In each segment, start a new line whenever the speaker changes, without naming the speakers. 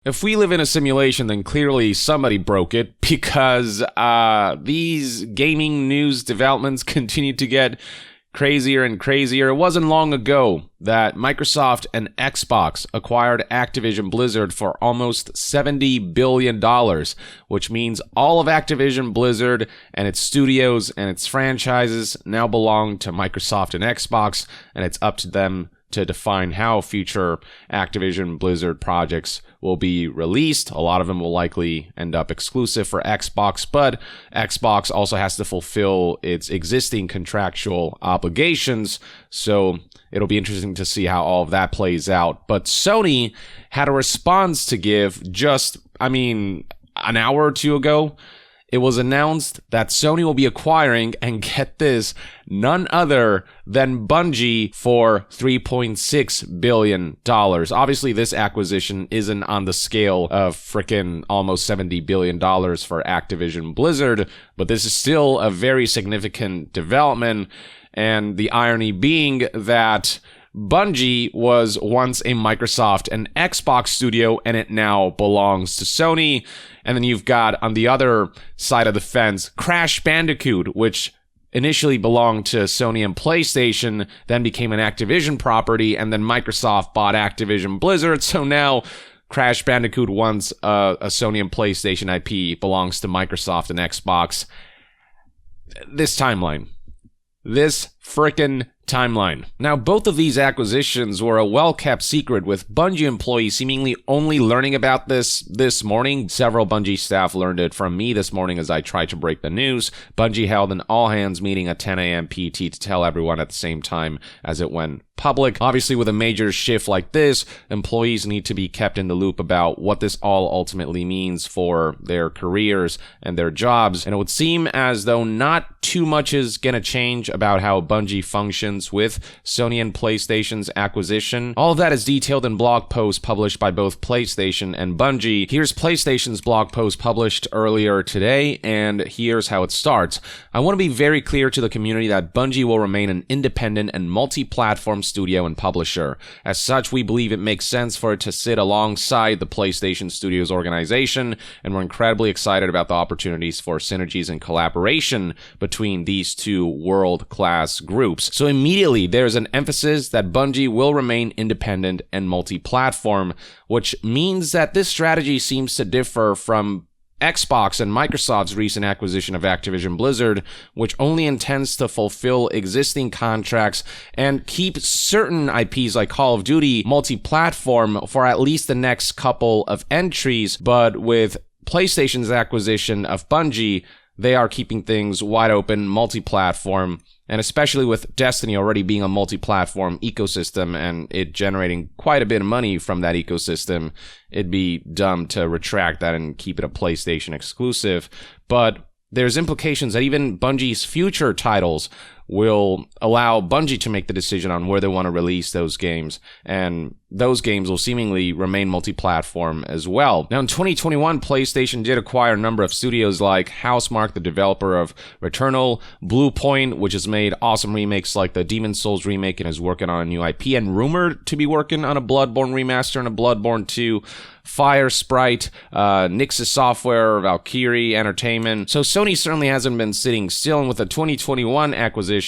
If we live in a simulation, then clearly somebody broke it, because these gaming news developments continue to get crazier and crazier. It wasn't long ago that Microsoft and Xbox acquired Activision Blizzard for almost $70 billion, which means all of Activision Blizzard and its studios and its franchises now belong to Microsoft and Xbox, and it's up to them to define how future Activision Blizzard projects will be released. A lot of them will likely end up exclusive for Xbox, but Xbox also has to fulfill its existing contractual obligations, so it'll be interesting to see how all of that plays out. But Sony had a response to give just, an hour or two ago. It was announced that Sony will be acquiring, and get this, none other than Bungie for $3.6 billion. Obviously, this acquisition isn't on the scale of frickin' almost $70 billion for Activision Blizzard, but this is still a very significant development, and the irony being that Bungie was once a Microsoft and Xbox studio, and it now belongs to Sony. And then you've got, on the other side of the fence, Crash Bandicoot, which initially belonged to Sony and PlayStation, then became an Activision property, and then Microsoft bought Activision Blizzard. So now Crash Bandicoot, once a Sony and PlayStation IP, belongs to Microsoft and Xbox. This frickin' timeline. Now, both of these acquisitions were a well-kept secret, with Bungie employees seemingly only learning about this morning. Several Bungie staff learned it from me this morning as I tried to break the news. Bungie held an all-hands meeting at 10 a.m. PT to tell everyone at the same time as it went public. Obviously, with a major shift like this, employees need to be kept in the loop about what this all ultimately means for their careers and their jobs. And it would seem as though not too much is going to change about how Bungie functions with Sony and PlayStation's acquisition. All of that is detailed in blog posts published by both PlayStation and Bungie. Here's PlayStation's blog post published earlier today, and here's how it starts. I want to be very clear to the community that Bungie will remain an independent and multi-platform studio and publisher. As such, we believe it makes sense for it to sit alongside the PlayStation Studios organization, and we're incredibly excited about the opportunities for synergies and collaboration between these two world-class groups. So immediately, there's an emphasis that Bungie will remain independent and multi-platform, which means that this strategy seems to differ from Xbox and Microsoft's recent acquisition of Activision Blizzard, which only intends to fulfill existing contracts and keep certain IPs like Call of Duty multi-platform for at least the next couple of entries. But with PlayStation's acquisition of Bungie, they are keeping things wide open, multi-platform, and especially with Destiny already being a multi-platform ecosystem and it generating quite a bit of money from that ecosystem, it'd be dumb to retract that and keep it a PlayStation exclusive. But there's implications that even Bungie's future titles will allow Bungie to make the decision on where they want to release those games, and those games will seemingly remain multi-platform as well. Now, in 2021, PlayStation did acquire a number of studios like Housemarque, the developer of Returnal, Bluepoint, which has made awesome remakes like the Demon's Souls remake and is working on a new IP, and rumored to be working on a Bloodborne remaster and a Bloodborne 2, Fire Sprite, Nixxes Software, Valkyrie Entertainment. So Sony certainly hasn't been sitting still, and with the 2021 acquisitions,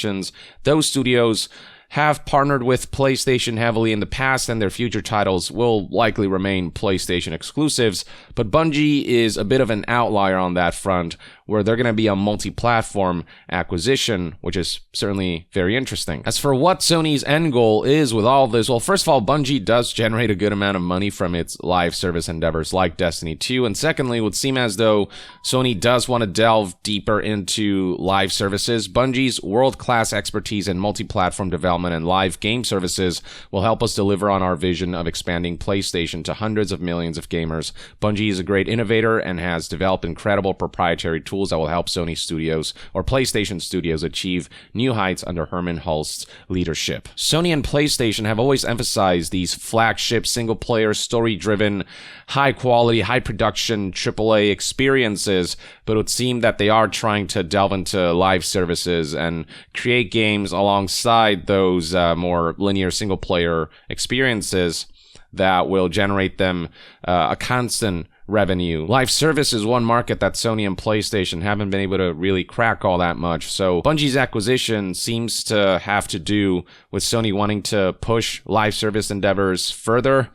those studios have partnered with PlayStation heavily in the past, and their future titles will likely remain PlayStation exclusives. But Bungie is a bit of an outlier on that front, where they're going to be a multi-platform acquisition, which is certainly very interesting. As for what Sony's end goal is with all of this, well, first of all, Bungie does generate a good amount of money from its live service endeavors like Destiny 2, and secondly, it would seem as though Sony does want to delve deeper into live services. Bungie's world-class expertise in multi-platform development and live game services will help us deliver on our vision of expanding PlayStation to hundreds of millions of gamers. Bungie is a great innovator and has developed incredible proprietary tools that will help Sony Studios or PlayStation Studios achieve new heights under Hermen Hulst's leadership. Sony and PlayStation have always emphasized these flagship single-player, story-driven, high-quality, high-production AAA experiences, but it would seem that they are trying to delve into live services and create games alongside those more linear single-player experiences. that will generate them a constant revenue. Live service is one market that Sony and PlayStation haven't been able to really crack all that much. So Bungie's acquisition seems to have to do with Sony wanting to push live service endeavors further,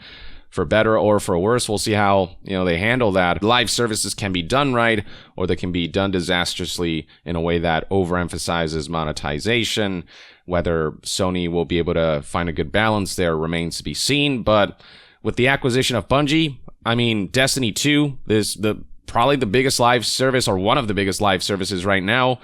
for better or for worse. We'll see how, they handle that. Live services can be done right, or they can be done disastrously in a way that overemphasizes monetization. Whether Sony will be able to find a good balance there remains to be seen. But with the acquisition of Bungie, Destiny 2 is probably the biggest live service, or one of the biggest live services right now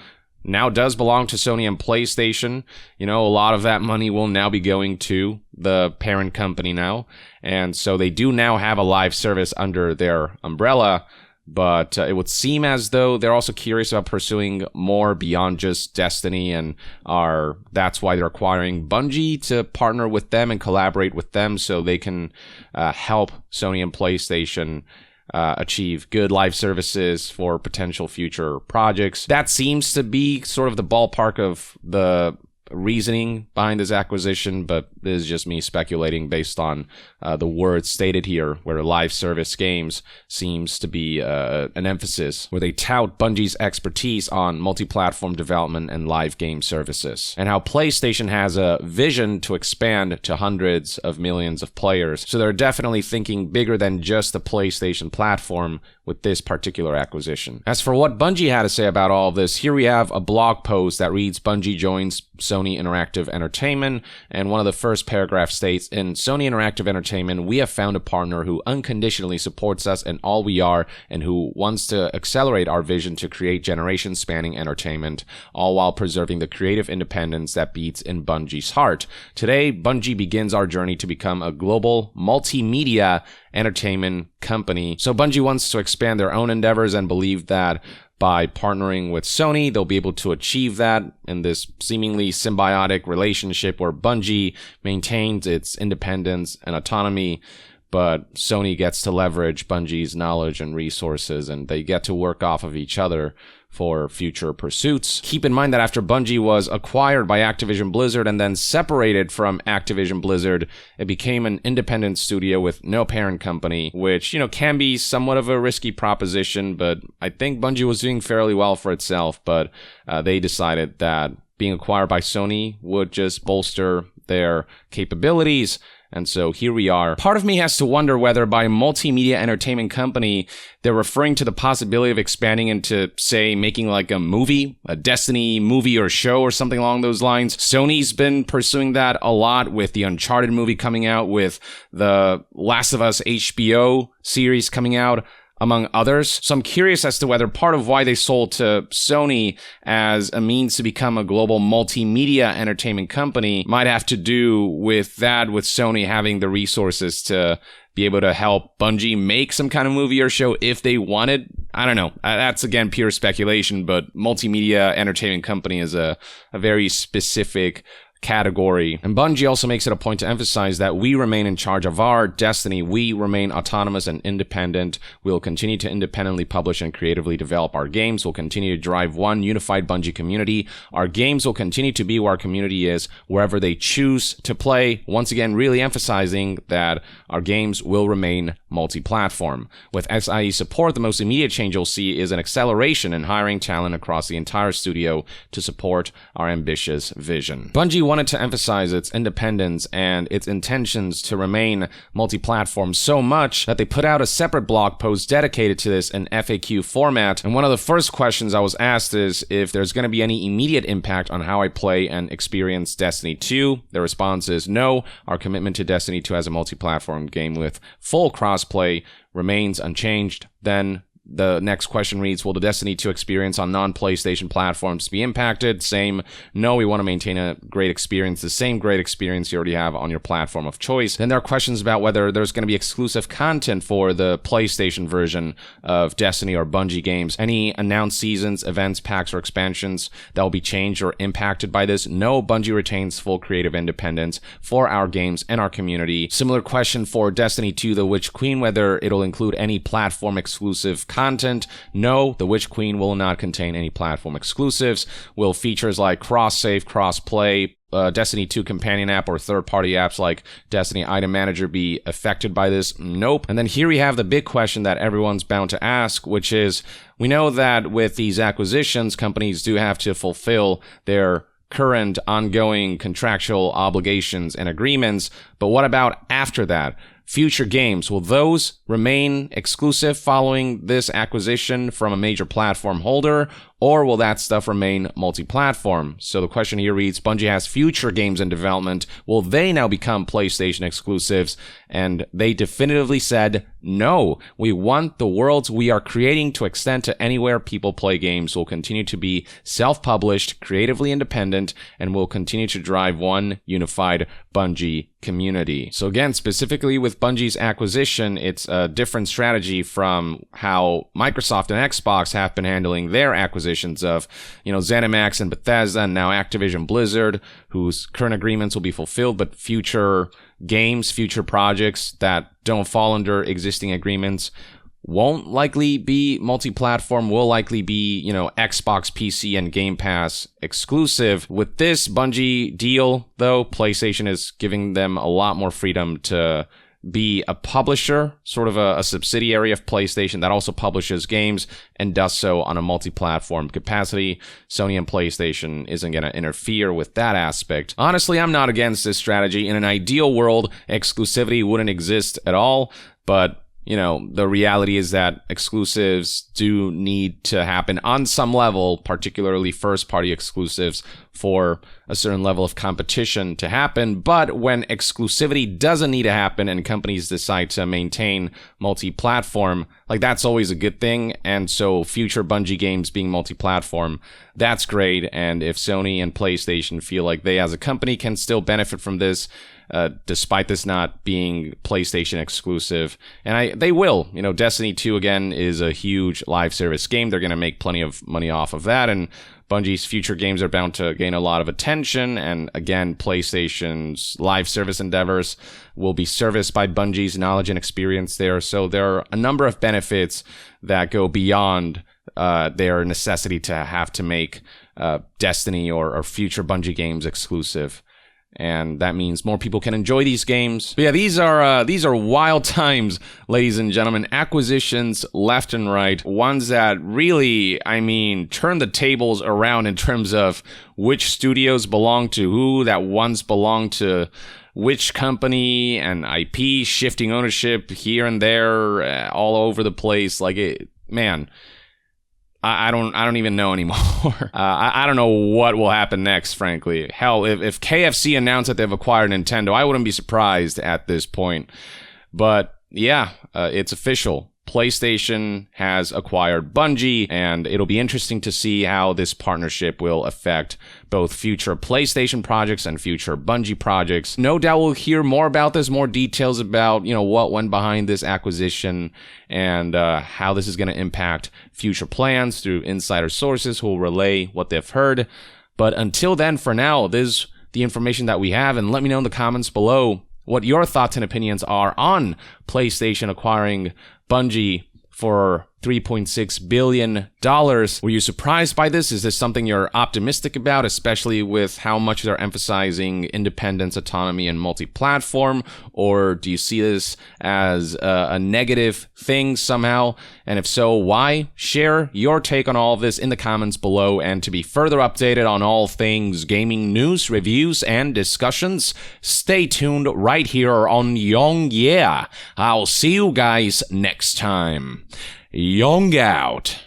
does belong to Sony and PlayStation. A lot of that money will now be going to the parent company now. And so they do now have a live service under their umbrella. But it would seem as though they're also curious about pursuing more beyond just Destiny, and that's why they're acquiring Bungie to partner with them and collaborate with them so they can help Sony and PlayStation achieve good live services for potential future projects. That seems to be sort of the ballpark of the reasoning behind this acquisition, but this is just me speculating based on the words stated here, where live service games seems to be an emphasis, where they tout Bungie's expertise on multi-platform development and live game services, and how PlayStation has a vision to expand to hundreds of millions of players. So they're definitely thinking bigger than just the PlayStation platform with this particular acquisition. As for what Bungie had to say about all of this, here we have a blog post that reads, Bungie joins Sony Interactive Entertainment, and one of the first paragraphs states, in Sony Interactive Entertainment, we have found a partner who unconditionally supports us in all we are and who wants to accelerate our vision to create generation-spanning entertainment, all while preserving the creative independence that beats in Bungie's heart. Today, Bungie begins our journey to become a global multimedia entertainment company. So Bungie wants to expand their own endeavors and believe that by partnering with Sony, they'll be able to achieve that in this seemingly symbiotic relationship where Bungie maintains its independence and autonomy, but Sony gets to leverage Bungie's knowledge and resources, and they get to work off of each other for future pursuits. Keep in mind that after Bungie was acquired by Activision Blizzard and then separated from Activision Blizzard, it became an independent studio with no parent company, which, can be somewhat of a risky proposition, but I think Bungie was doing fairly well for itself, but they decided that being acquired by Sony would just bolster their capabilities. And so here we are. Part of me has to wonder whether by multimedia entertainment company, they're referring to the possibility of expanding into, say, making like a movie, a Destiny movie or show or something along those lines. Sony's been pursuing that a lot with the Uncharted movie coming out, with the Last of Us HBO series coming out, among others. So I'm curious as to whether part of why they sold to Sony as a means to become a global multimedia entertainment company might have to do with that, with Sony having the resources to be able to help Bungie make some kind of movie or show if they wanted. I don't know. That's, again, pure speculation, but multimedia entertainment company is a very specific category. And Bungie also makes it a point to emphasize that we remain in charge of our destiny. We remain autonomous and independent. We'll continue to independently publish and creatively develop our games. We'll continue to drive one unified Bungie community. Our games will continue to be where our community is, wherever they choose to play. Once again, really emphasizing that our games will remain multi-platform. With SIE support, the most immediate change you'll see is an acceleration in hiring talent across the entire studio to support our ambitious vision. Bungie wanted to emphasize its independence and its intentions to remain multi-platform so much that they put out a separate blog post dedicated to this in FAQ format. And one of the first questions I was asked is if there's going to be any immediate impact on how I play and experience Destiny 2. The response is no. Our commitment to Destiny 2 as a multi-platform game with full crossplay remains unchanged. Then the next question reads, will the Destiny 2 experience on non-PlayStation platforms be impacted? Same. No, we want to maintain a great experience, the same great experience you already have on your platform of choice. Then there are questions about whether there's going to be exclusive content for the PlayStation version of Destiny or Bungie games. Any announced seasons, events, packs, or expansions that will be changed or impacted by this? No, Bungie retains full creative independence for our games and our community. Similar question for Destiny 2, The Witch Queen, whether it'll include any platform exclusive content content? No, the Witch Queen will not contain any platform exclusives. Will features like cross-save, cross-play, Destiny 2 companion app or third-party apps like Destiny Item Manager be affected by this? Nope. And then here we have the big question that everyone's bound to ask, which is, we know that with these acquisitions, companies do have to fulfill their current ongoing contractual obligations and agreements, but what about after that? Future games, will those remain exclusive following this acquisition from a major platform holder, or will that stuff remain multi-platform? So the question here reads, Bungie has future games in development. Will they now become PlayStation exclusives? And they definitively said, no, we want the worlds we are creating to extend to anywhere people play games. Will continue to be self-published, creatively independent, and will continue to drive one unified Bungie community. So again, specifically with Bungie's acquisition, it's a different strategy from how Microsoft and Xbox have been handling their acquisitions of, ZeniMax and Bethesda, and now Activision Blizzard, whose current agreements will be fulfilled, but future games, future projects that don't fall under existing agreements won't likely be multi-platform, will likely be, Xbox, PC, and Game Pass exclusive. With this Bungie deal, though, PlayStation is giving them a lot more freedom to be a publisher, sort of a subsidiary of PlayStation that also publishes games and does so on a multi-platform capacity. Sony and PlayStation isn't going to interfere with that aspect. Honestly, I'm not against this strategy. In an ideal world, exclusivity wouldn't exist at all, but the reality is that exclusives do need to happen on some level, particularly first-party exclusives, for a certain level of competition to happen. But when exclusivity doesn't need to happen and companies decide to maintain multi-platform, that's always a good thing. And so future Bungie games being multi-platform, that's great. And if Sony and PlayStation feel like they as a company can still benefit from this, despite this not being PlayStation exclusive, and they will. Destiny 2 again is a huge live service game. They're going to make plenty of money off of that, and Bungie's future games are bound to gain a lot of attention. And again, PlayStation's live service endeavors will be serviced by Bungie's knowledge and experience there. So there are a number of benefits that go beyond their necessity to have to make Destiny or future Bungie games exclusive. And that means more people can enjoy these games. But yeah, these are wild times, ladies and gentlemen. Acquisitions left and right. Ones that really, turn the tables around in terms of which studios belong to who, that once belonged to which company, and IP shifting ownership here and there, all over the place. I don't even know anymore. I don't know what will happen next, frankly. Hell, if KFC announced that they've acquired Nintendo, I wouldn't be surprised at this point. But yeah, it's official. PlayStation has acquired Bungie, and it'll be interesting to see how this partnership will affect both future PlayStation projects and future Bungie projects. No doubt we'll hear more about this, more details about, what went behind this acquisition and how this is going to impact future plans through insider sources who will relay what they've heard. But until then, for now, this is the information that we have, and let me know in the comments below what your thoughts and opinions are on PlayStation acquiring Bungie for $3.6 billion. Were you surprised by this? Is this something you're optimistic about, especially with how much they're emphasizing independence, autonomy, and multi-platform? Or do you see this as a negative thing somehow? And if so, why? Share your take on all of this in the comments below. And to be further updated on all things gaming news, reviews, and discussions, stay tuned right here on Young Yeah. I'll see you guys next time. Young out.